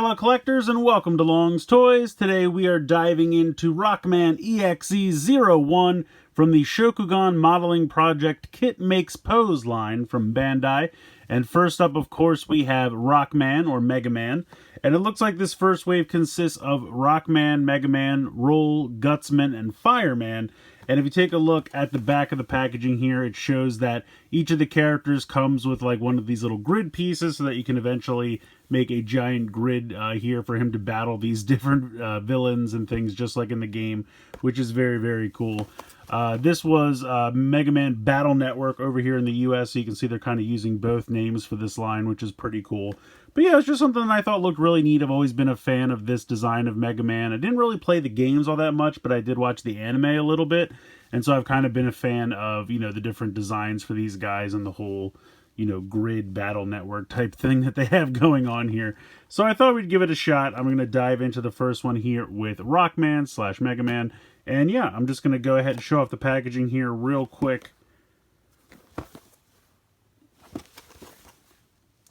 fellow collectors, and welcome to Long's Toys. Today we are diving into Rockman EXE 01 from the Shokugan Modeling Project Kit Makes Pose line from Bandai. And first up, of course, we have Rockman, or Megaman. And it looks like this first wave consists of Rockman, Megaman, Roll, Gutsman, and Fireman. And if you take a look at the back of the packaging here, it shows that each of the characters comes with like one of these little grid pieces so that you can eventually make a giant grid here for him to battle these different villains and things just like in the game, which is very, very cool. This was Mega Man Battle Network over here in the US, so you can see they're kind of using both names for this line, which is pretty cool. But yeah, it's just something that I thought looked really neat. I've always been a fan of this design of Mega Man. I didn't really play the games all that much, but I did watch the anime a little bit. And so I've kind of been a fan of, you know, the different designs for these guys and the whole, you know, grid battle network type thing that they have going on here. So I thought we'd give it a shot. I'm going to dive into the first one here with Rockman / Mega Man. And yeah, I'm just going to go ahead and show off the packaging here real quick.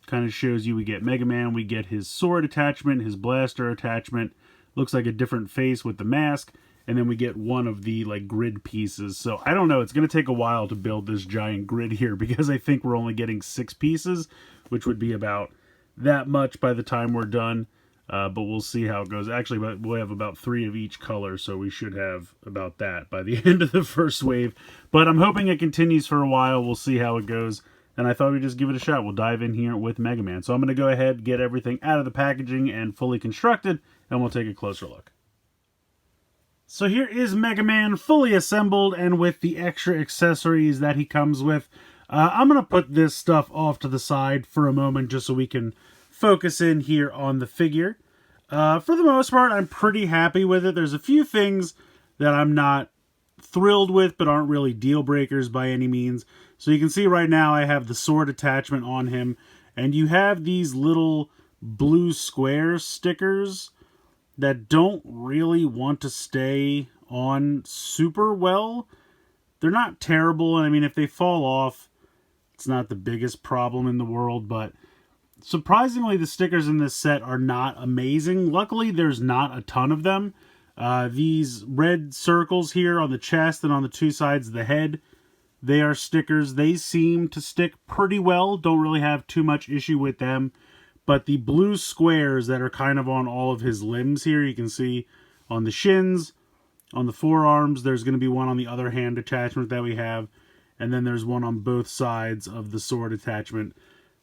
Kind of shows you we get Mega Man, we get his sword attachment, his blaster attachment. Looks like a different face with the mask. And then we get one of the like grid pieces. So I don't know, it's going to take a while to build this giant grid here because I think we're only getting 6 pieces, which would be about that much by the time we're done. But we'll see how it goes. Actually, we'll have about 3 of each color, so we should have about that by the end of the first wave. But I'm hoping it continues for a while. We'll see how it goes. And I thought we'd just give it a shot. We'll dive in here with Mega Man. So I'm going to go ahead, get everything out of the packaging and fully constructed, and we'll take a closer look. So here is Mega Man fully assembled and with the extra accessories that he comes with. I'm going to put this stuff off to the side for a moment just so we can focus in here on the figure. For the most part, I'm pretty happy with it. There's a few things that I'm not thrilled with but aren't really deal breakers by any means. So you can see right now I have the sword attachment on him, and you have these little blue square stickers that don't really want to stay on super well. They're not terrible, and I mean, if they fall off, it's not the biggest problem in the world, but surprisingly, the stickers in this set are not amazing. Luckily, there's not a ton of them. These red circles here on the chest and on the 2 sides of the head, they are stickers. They seem to stick pretty well. Don't really have too much issue with them. But the blue squares that are kind of on all of his limbs here, you can see on the shins, on the forearms, there's going to be one on the other hand attachment that we have. And then there's one on both sides of the sword attachment.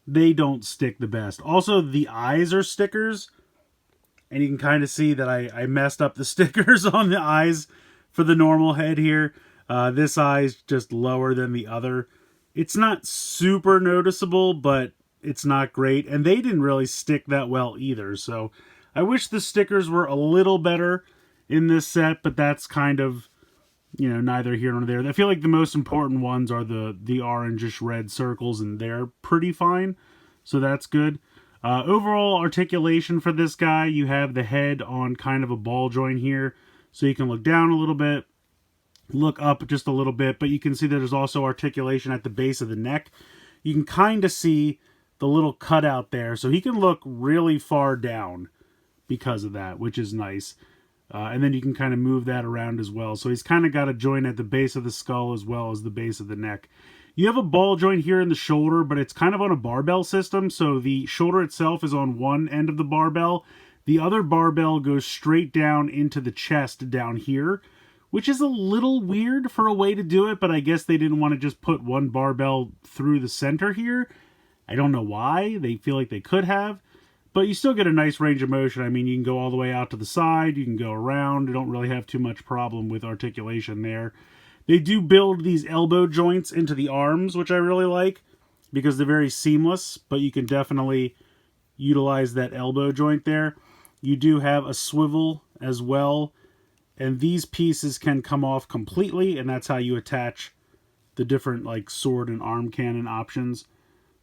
They don't stick the best. Also, the eyes are stickers. And you can kind of see that I messed up the stickers on the eyes for the normal head here. This eye is just lower than the other. It's not super noticeable, but it's not great. And they didn't really stick that well either. So I wish the stickers were a little better in this set, but that's kind of, you know, neither here nor there. I feel like the most important ones are the orangish red circles, and they're pretty fine. So that's good. Overall articulation for this guy, you have the head on kind of a ball joint here. So you can look down a little bit, look up just a little bit, but you can see that there's also articulation at the base of the neck. You can kind of see the little cutout there, so he can look really far down because of that, which is nice. And then you can kind of move that around as well. So he's kind of got a joint at the base of the skull as well as the base of the neck. You have a ball joint here in the shoulder, but it's kind of on a barbell system. So the shoulder itself is on one end of the barbell. The other barbell goes straight down into the chest down here, which is a little weird for a way to do it, but I guess they didn't want to just put one barbell through the center here. I don't know why. They feel like they could have. But you still get a nice range of motion. I mean, you can go all the way out to the side. You can go around. You don't really have too much problem with articulation there. They do build these elbow joints into the arms, which I really like, because they're very seamless. But you can definitely utilize that elbow joint there. You do have a swivel as well. And these pieces can come off completely. And that's how you attach the different like sword and arm cannon options.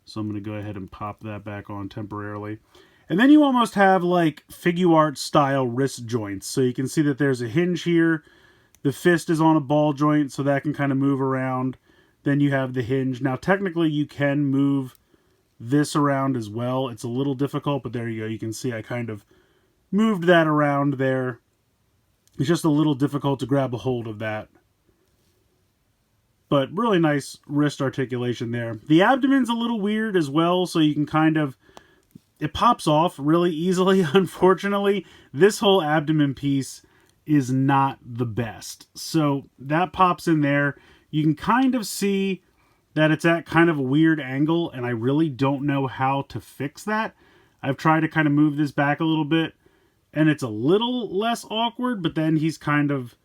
So I'm going to go ahead and pop that back on temporarily. And then you almost have like Figuart style wrist joints. So you can see that there's a hinge here. The fist is on a ball joint, so that can kind of move around. Then you have the hinge. Now technically you can move this around as well. It's a little difficult, but there you go. You can see I kind of moved that around there. It's just a little difficult to grab a hold of that. But really nice wrist articulation there. The abdomen's a little weird as well, so you can kind of... It pops off really easily, unfortunately. This whole abdomen piece is not the best. So that pops in there. You can kind of see that it's at kind of a weird angle, and I really don't know how to fix that. I've tried to kind of move this back a little bit, and it's a little less awkward, but then he's kind of...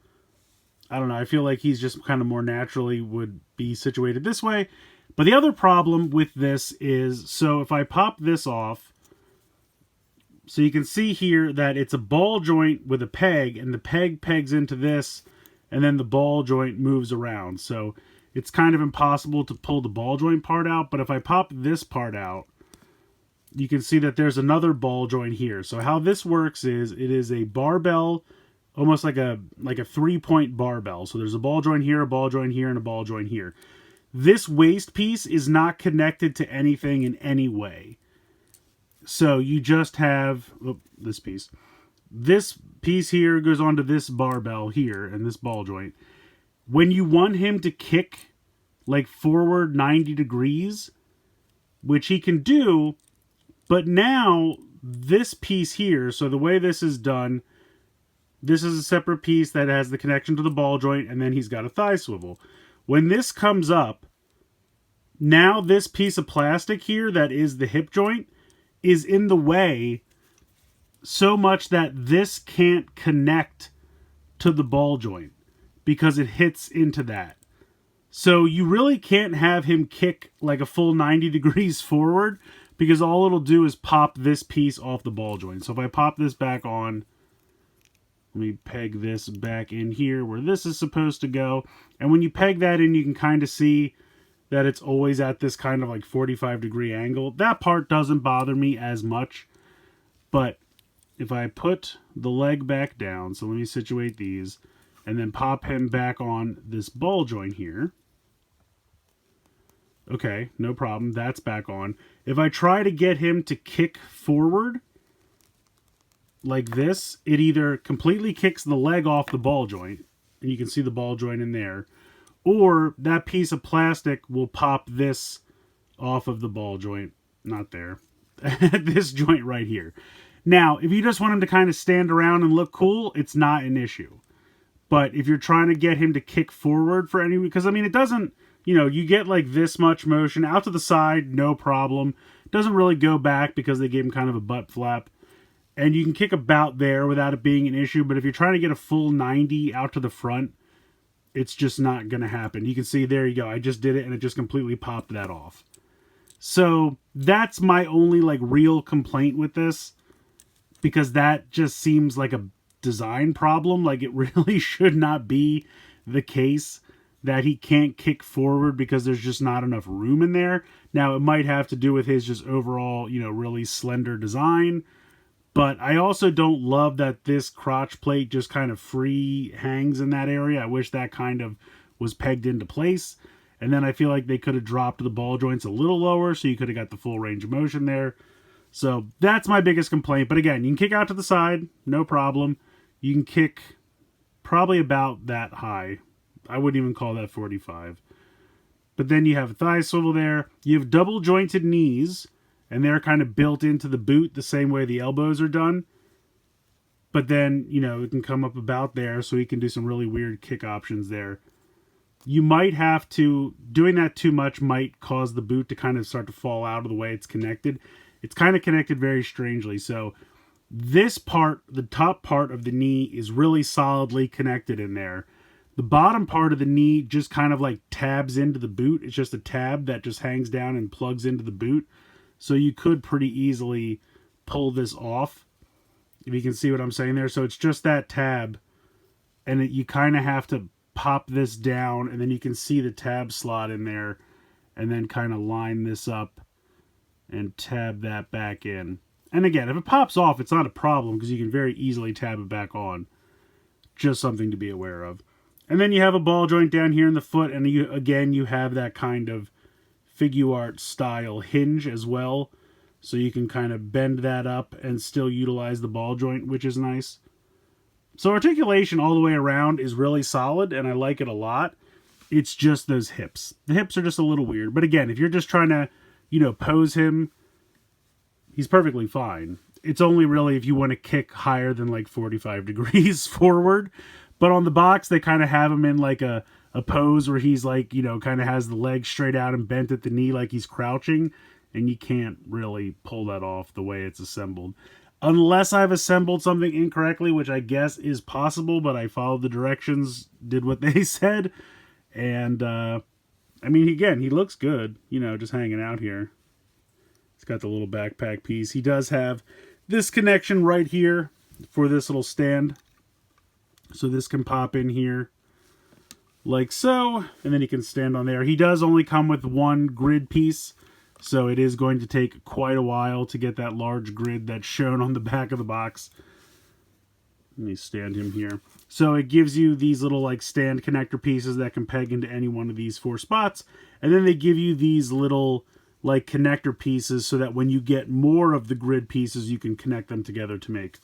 I don't know, I feel like he's just kind of more naturally would be situated this way. But the other problem with this is, so if I pop this off, so you can see here that it's a ball joint with a peg, and the peg pegs into this, and then the ball joint moves around. So it's kind of impossible to pull the ball joint part out, but if I pop this part out, you can see that there's another ball joint here. So how this works is, it is a barbell, almost like a 3-point barbell. So there's a ball joint here, a ball joint here, and a ball joint here. This waist piece is not connected to anything in any way. So you just have this piece. This piece here goes onto this barbell here and this ball joint. When you want him to kick like forward 90 degrees, which he can do, but now this piece here, so the way this is done, this is a separate piece that has the connection to the ball joint, and then he's got a thigh swivel. When this comes up, now this piece of plastic here that is the hip joint is in the way so much that this can't connect to the ball joint because it hits into that. So you really can't have him kick like a full 90 degrees forward, because all it'll do is pop this piece off the ball joint. So if I pop this back on, let me peg this back in here where this is supposed to go. And when you peg that in, you can kind of see that it's always at this kind of like 45-degree angle. That part doesn't bother me as much. But if I put the leg back down, so let me situate these, and then pop him back on this ball joint here. Okay, no problem. That's back on. If I try to get him to kick forward like this, it either completely kicks the leg off the ball joint, and you can see the ball joint in there, or that piece of plastic will pop this off of the ball joint. Not there. This joint right here. Now, if you just want him to kind of stand around and look cool, it's not an issue. But if you're trying to get him to kick forward for any... Because, I mean, it doesn't... You know, you get like this much motion out to the side, no problem. It doesn't really go back because they gave him kind of a butt flap. And you can kick about there without it being an issue. But if you're trying to get a full 90 out to the front, it's just not going to happen. You can see, there you go. I just did it and it just completely popped that off. So that's my only like real complaint with this. Because that just seems like a design problem. Like it really should not be the case that he can't kick forward because there's just not enough room in there. Now, it might have to do with his just overall, you know, really slender design. But I also don't love that this crotch plate just kind of free hangs in that area. I wish that kind of was pegged into place. And then I feel like they could have dropped the ball joints a little lower so you could have got the full range of motion there. So that's my biggest complaint. But again, you can kick out to the side, no problem. You can kick probably about that high. I wouldn't even call that 45. But then you have a thigh swivel there. You have double jointed knees, and they're kind of built into the boot the same way the elbows are done. But then, you know, it can come up about there, so you can do some really weird kick options there. You might have to... Doing that too much might cause the boot to kind of start to fall out of the way it's connected. It's kind of connected very strangely. So this part, the top part of the knee, is really solidly connected in there. The bottom part of the knee just kind of like tabs into the boot. It's just a tab that just hangs down and plugs into the boot. So you could pretty easily pull this off, if you can see what I'm saying there. So it's just that tab, and you kind of have to pop this down, and then you can see the tab slot in there, and then kind of line this up and tab that back in. And again, if it pops off, it's not a problem because you can very easily tab it back on. Just something to be aware of. And then you have a ball joint down here in the foot, and you have that kind of figure art style hinge as well. So you can kind of bend that up and still utilize the ball joint, which is nice. So articulation all the way around is really solid, and I like it a lot. It's just those hips. The hips are just a little weird. But again, if you're just trying to, pose him, he's perfectly fine. It's only really if you want to kick higher than like 45 degrees forward. But on the box, they kind of have him in like a pose where he's like, kind of has the legs straight out and bent at the knee like he's crouching. And you can't really pull that off the way it's assembled. Unless I've assembled something incorrectly, which I guess is possible, but I followed the directions, did what they said. And, again, he looks good, just hanging out here. He's got the little backpack piece. He does have this connection right here for this little stand. So this can pop in here like so, and then he can stand on there. He does only come with one grid piece, so it is going to take quite a while to get that large grid that's shown on the back of the box. Let me stand him here. So it gives you these little like stand connector pieces that can peg into any one of these 4 spots. And then they give you these little like connector pieces so that when you get more of the grid pieces, you can connect them together to make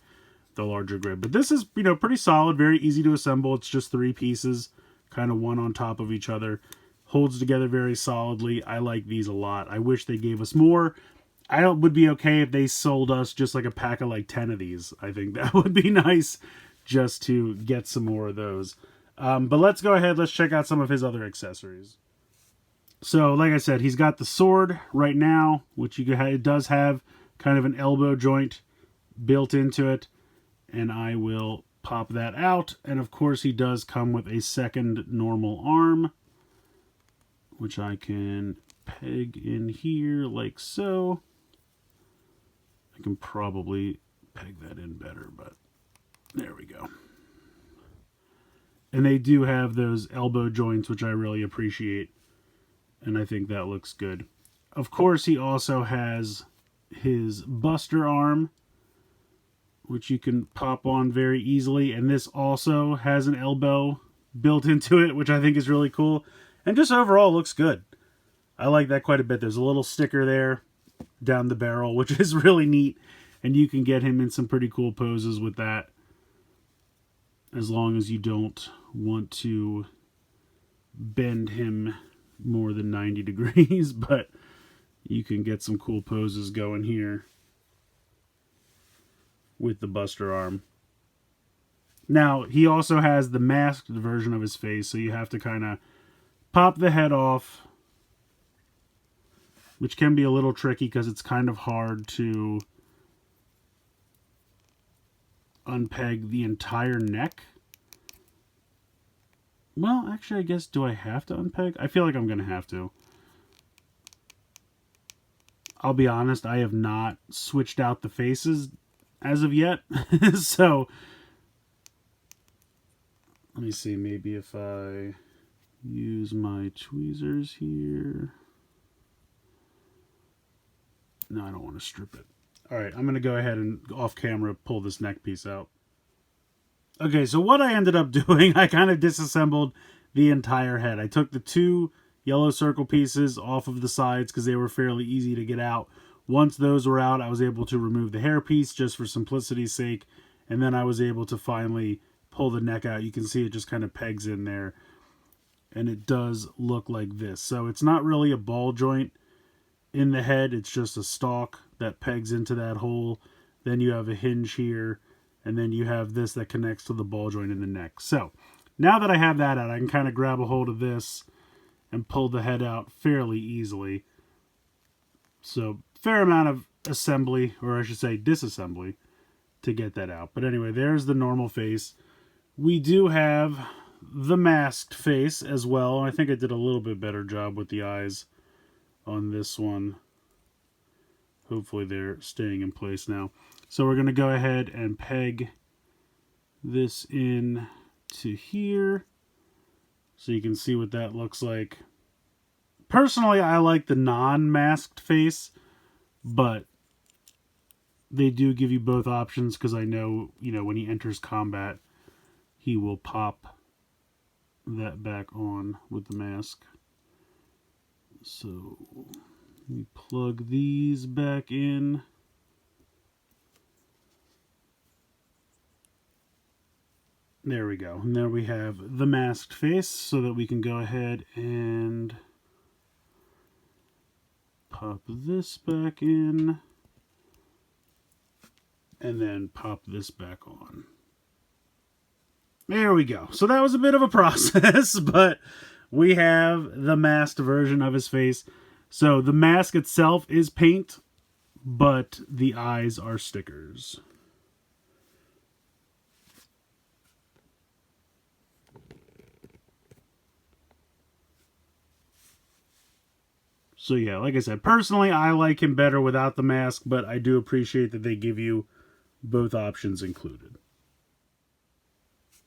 the larger grid. But this is, pretty solid, very easy to assemble. It's just 3 pieces, kind of one on top of each other. Holds together very solidly. I like these a lot. I wish they gave us more. I would be okay if they sold us just like a pack of like 10 of these. I think that would be nice just to get some more of those. But let's go ahead. Let's check out some of his other accessories. So like I said, he's got the sword right now, which it does have kind of an elbow joint built into it. And I will pop that out. And of course he does come with a second normal arm, which I can peg in here like so. I can probably peg that in better, but there we go. And they do have those elbow joints, which I really appreciate. And I think that looks good. Of course, he also has his Buster arm, which you can pop on very easily. And this also has an elbow built into it, which I think is really cool. And just overall looks good. I like that quite a bit. There's a little sticker there down the barrel, which is really neat. And you can get him in some pretty cool poses with that, as long as you don't want to bend him more than 90 degrees. But you can get some cool poses going here with the Buster arm. Now, he also has the masked version of his face, so you have to kind of pop the head off, which can be a little tricky because it's kind of hard to unpeg the entire neck. Well, actually, I guess, do I have to unpeg? I feel like I'm going to have to. I'll be honest, I have not switched out the faces as of yet. So, let me see, maybe if I use my tweezers here. No, I don't want to strip it. Alright, I'm going to go ahead and off camera pull this neck piece out. Okay, so what I ended up doing, I kind of disassembled the entire head. I took the 2 yellow circle pieces off of the sides because they were fairly easy to get out. Once those were out, I was able to remove the hair piece just for simplicity's sake. And then I was able to finally pull the neck out. You can see it just kind of pegs in there. And it does look like this. So it's not really a ball joint in the head. It's just a stalk that pegs into that hole. Then you have a hinge here. And then you have this that connects to the ball joint in the neck. So now that I have that out, I can kind of grab a hold of this and pull the head out fairly easily. So fair amount of assembly, or I should say disassembly, to get that out. But anyway, there's the normal face. We do have the masked face as well. I think I did a little bit better job with the eyes on this one. Hopefully they're staying in place now. So we're going to go ahead and peg this in to here so you can see what that looks like. Personally, I like the non-masked face, but they do give you both options because I know, when he enters combat, he will pop that back on with the mask. So Let me plug these back in. There we go. And there we have the masked face, so that we can go ahead and pop this back in. And then pop this back on. There we go. So that was a bit of a process, but we have the masked version of his face. So the mask itself is paint, but the eyes are stickers. So yeah, like I said, personally, I like him better without the mask, but I do appreciate that they give you both options included.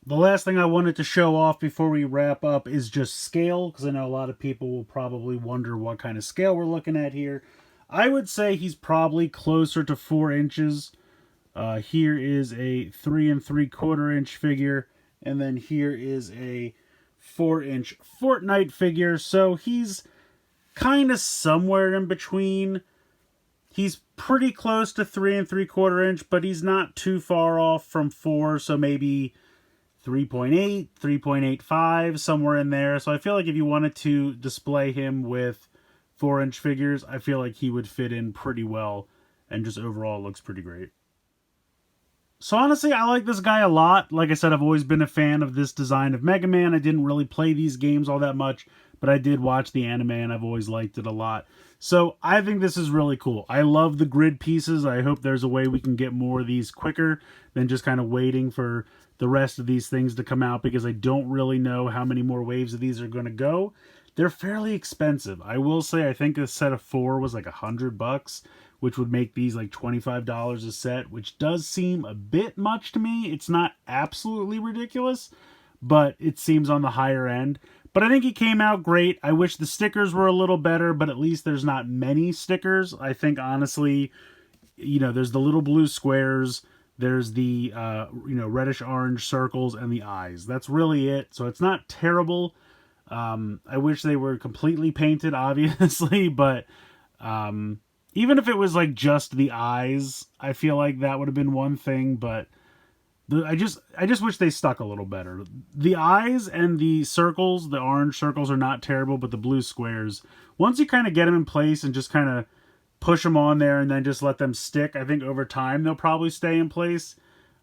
The last thing I wanted to show off before we wrap up is just scale, because I know a lot of people will probably wonder what kind of scale we're looking at here. I would say he's probably closer to 4 inches. Here is a 3 3/4 inch figure, and then here is a 4-inch Fortnite figure. So he's kind of somewhere in between. He's pretty close to 3 3/4 inch, but he's not too far off from 4, so maybe 3.8, 3.85, somewhere in there. So I feel like if you wanted to display him with 4-inch figures, I feel like he would fit in pretty well, and just overall looks pretty great. So honestly, I like this guy a lot. Like I said, I've always been a fan of this design of Megaman. I didn't really play these games all that much, but I did watch the anime, and I've always liked it a lot. So I think this is really cool. I love the grid pieces. I hope there's a way we can get more of these quicker than just kind of waiting for the rest of these things to come out, because I don't really know how many more waves of these are going to go. They're fairly expensive. I will say, I think a set of 4 was like $100, which would make these like $25 a set, which does seem a bit much to me. It's not absolutely ridiculous, but it seems on the higher end. But I think he came out great. I wish the stickers were a little better, but at least there's not many stickers. I think, honestly, you know, there's the little blue squares, there's the, reddish-orange circles, and the eyes. That's really it. So it's not terrible. I wish they were completely painted, obviously, but even if it was like just the eyes, I feel like that would have been one thing, but I just wish they stuck a little better. The eyes and the circles, the orange circles, are not terrible, but the blue squares, once you kind of get them in place and just kind of push them on there and then just let them stick, I think over time they'll probably stay in place.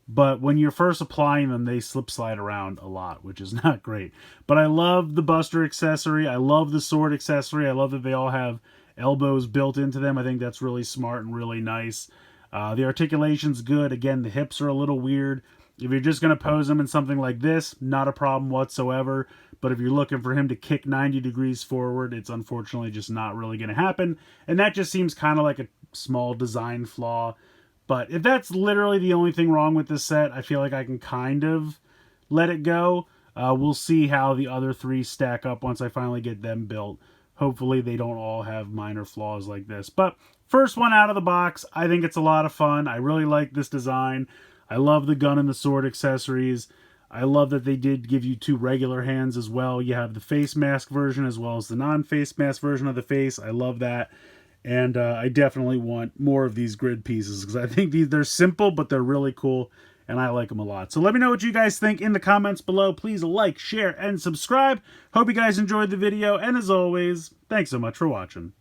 But when you're first applying them, they slip slide around a lot, which is not great. But I love the Buster accessory. I love the sword accessory. I love that they all have elbows built into them. I think that's really smart and really nice. The articulation's good. Again, the hips are a little weird. If you're just going to pose him in something like this, not a problem whatsoever. But if you're looking for him to kick 90 degrees forward, it's unfortunately just not really going to happen. And that just seems kind of like a small design flaw. But if that's literally the only thing wrong with this set, I feel like I can kind of let it go. We'll see how the other 3 stack up once I finally get them built. Hopefully they don't all have minor flaws like this. But first one out of the box, I think it's a lot of fun. I really like this design. I love the gun and the sword accessories. I love that they did give you 2 regular hands as well. You have the face mask version as well as the non-face mask version of the face. I love that. And I definitely want more of these grid pieces, because I think they're simple, but they're really cool, and I like them a lot. So let me know what you guys think in the comments below. Please like, share, and subscribe. Hope you guys enjoyed the video, and as always, thanks so much for watching.